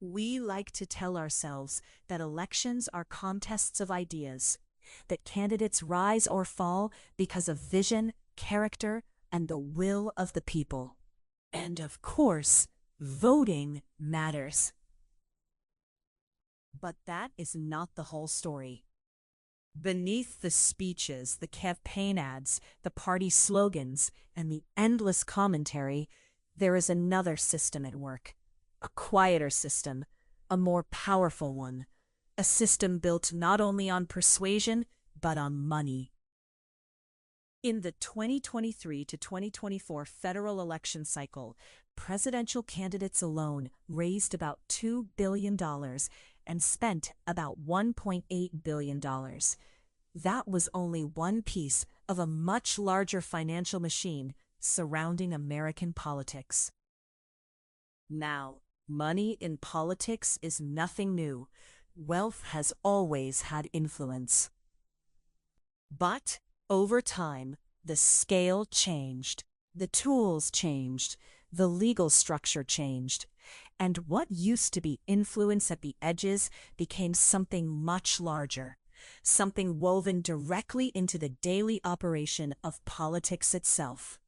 We like to tell ourselves that elections are contests of ideas, that candidates rise or fall because of vision, character, and the will of the people. And of course, voting matters. But that is not the whole story. Beneath the speeches, the campaign ads, the party slogans, and the endless commentary, there is another system at work. A quieter system, a more powerful one. A system built not only on persuasion, but on money. In the 2023 to 2024 federal election cycle, presidential candidates alone raised about $2 billion and spent about $1.8 billion. That was only one piece of a much larger financial machine surrounding American politics. Now, money in politics is nothing new. Wealth has always had influence. But over time, the scale changed, the tools changed, the legal structure changed, and what used to be influence at the edges became something much larger, something woven directly into the daily operation of politics itself.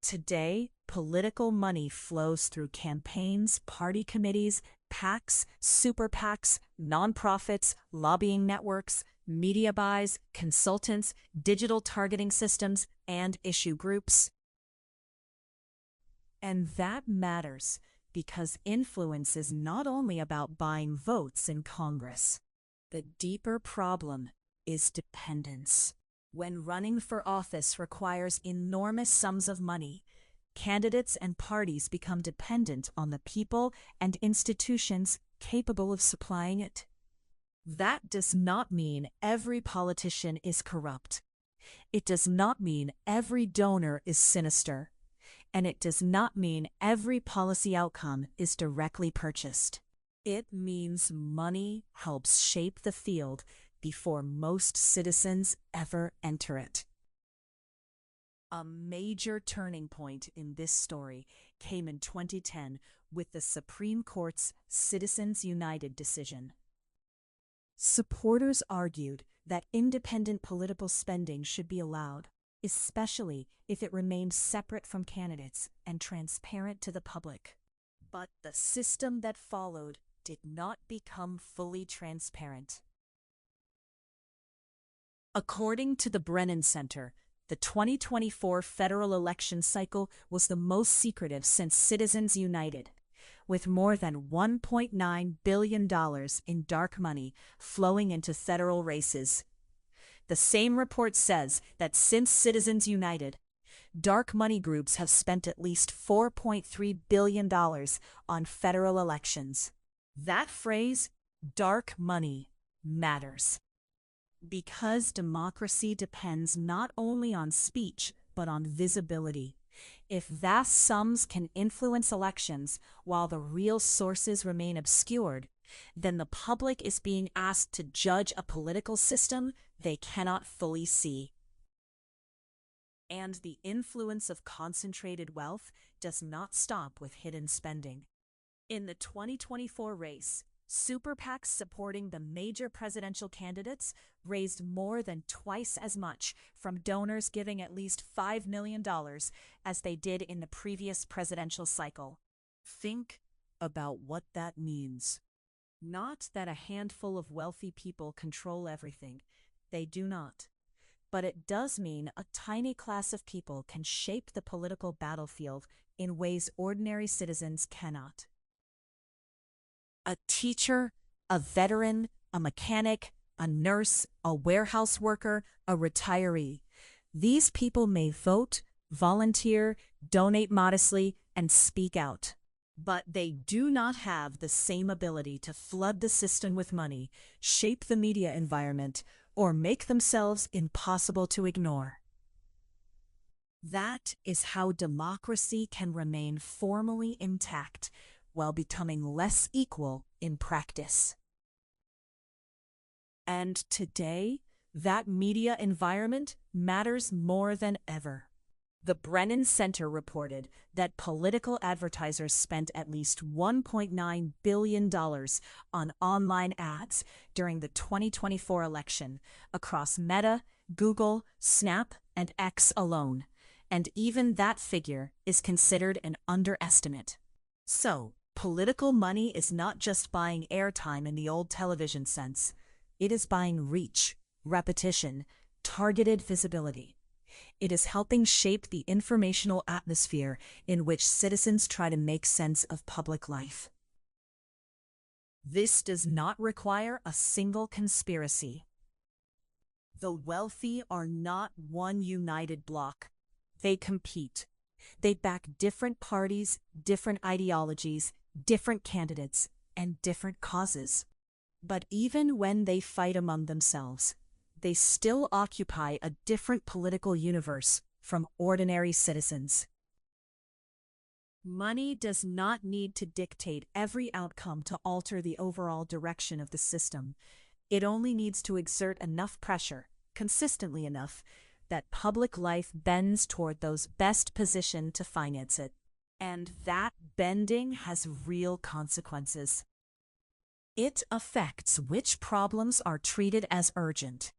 Today, political money flows through campaigns, party committees, PACs, super PACs, nonprofits, lobbying networks, media buys, consultants, digital targeting systems, and issue groups. And that matters because influence is not only about buying votes in Congress. The deeper problem is dependence. When running for office requires enormous sums of money, candidates and parties become dependent on the people and institutions capable of supplying it. That does not mean every politician is corrupt. It does not mean every donor is sinister. And it does not mean every policy outcome is directly purchased. It means money helps shape the field before most citizens ever enter it. A major turning point in this story came in 2010 with the Supreme Court's Citizens United decision. Supporters argued that independent political spending should be allowed, especially if it remained separate from candidates and transparent to the public. But the system that followed did not become fully transparent. According to the Brennan Center, the 2024 federal election cycle was the most secretive since Citizens United, with more than $1.9 billion in dark money flowing into federal races. The same report says that since Citizens United, dark money groups have spent at least $4.3 billion on federal elections. That phrase, dark money, matters. Because democracy depends not only on speech, but on visibility. If vast sums can influence elections while the real sources remain obscured, then the public is being asked to judge a political system they cannot fully see. And the influence of concentrated wealth does not stop with hidden spending. In the 2024 race, super PACs supporting the major presidential candidates raised more than twice as much from donors giving at least $5 million as they did in the previous presidential cycle. Think about what that means. Not that a handful of wealthy people control everything. They do not. But it does mean a tiny class of people can shape the political battlefield in ways ordinary citizens cannot. A teacher, a veteran, a mechanic, a nurse, a warehouse worker, a retiree. These people may vote, volunteer, donate modestly, and speak out. But they do not have the same ability to flood the system with money, shape the media environment, or make themselves impossible to ignore. That is how democracy can remain formally intact while becoming less equal in practice. And today, that media environment matters more than ever. The Brennan Center reported that political advertisers spent at least $1.9 billion on online ads during the 2024 election across Meta, Google, Snap, and X alone. And even that figure is considered an underestimate. So, political money is not just buying airtime in the old television sense. It is buying reach, repetition, targeted visibility. It is helping shape the informational atmosphere in which citizens try to make sense of public life. This does not require a single conspiracy. The wealthy are not one united bloc. They compete. They back different parties, different ideologies, different candidates, and different causes. But even when they fight among themselves, they still occupy a different political universe from ordinary citizens. Money does not need to dictate every outcome to alter the overall direction of the system. It only needs to exert enough pressure, consistently enough, that public life bends toward those best positioned to finance it. And that bending has real consequences. It affects which problems are treated as urgent.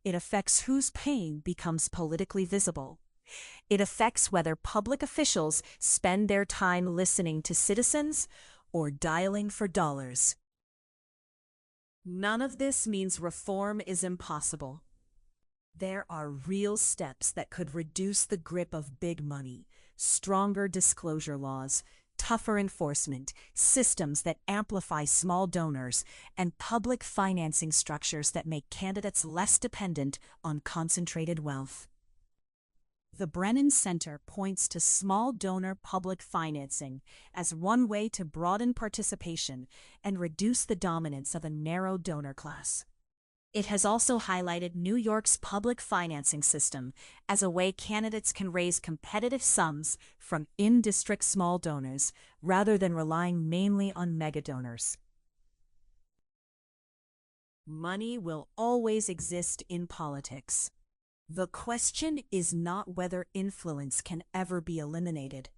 It affects whose pain becomes politically visible. It affects whether public officials spend their time listening to citizens or dialing for dollars. None of this means reform is impossible. There are real steps that could reduce the grip of big money, stronger disclosure laws, tougher enforcement, systems that amplify small donors, and public financing structures that make candidates less dependent on concentrated wealth. The Brennan Center points to small donor public financing as one way to broaden participation and reduce the dominance of a narrow donor class. It has also highlighted New York's public financing system as a way candidates can raise competitive sums from in-district small donors rather than relying mainly on mega donors. Money will always exist in politics. The question is not whether influence can ever be eliminated.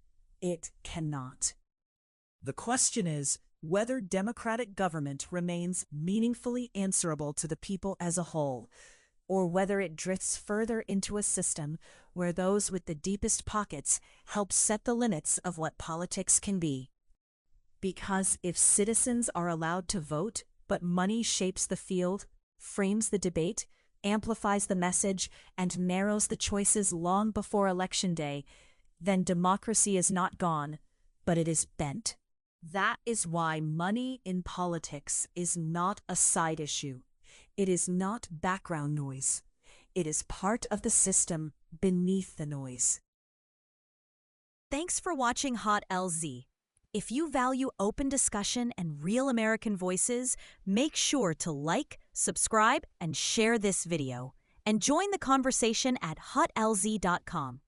It cannot. The question is whether democratic government remains meaningfully answerable to the people as a whole, or whether it drifts further into a system where those with the deepest pockets help set the limits of what politics can be. Because if citizens are allowed to vote, but money shapes the field, frames the debate, amplifies the message, and narrows the choices long before Election Day, then democracy is not gone, but it is bent. That is why money in politics is not a side issue. It is not background noise. It is part of the system beneath the noise. Thanks for watching Hot LZ. If you value open discussion and real American voices, make sure to like, subscribe, and share this video. And join the conversation at hotlz.com.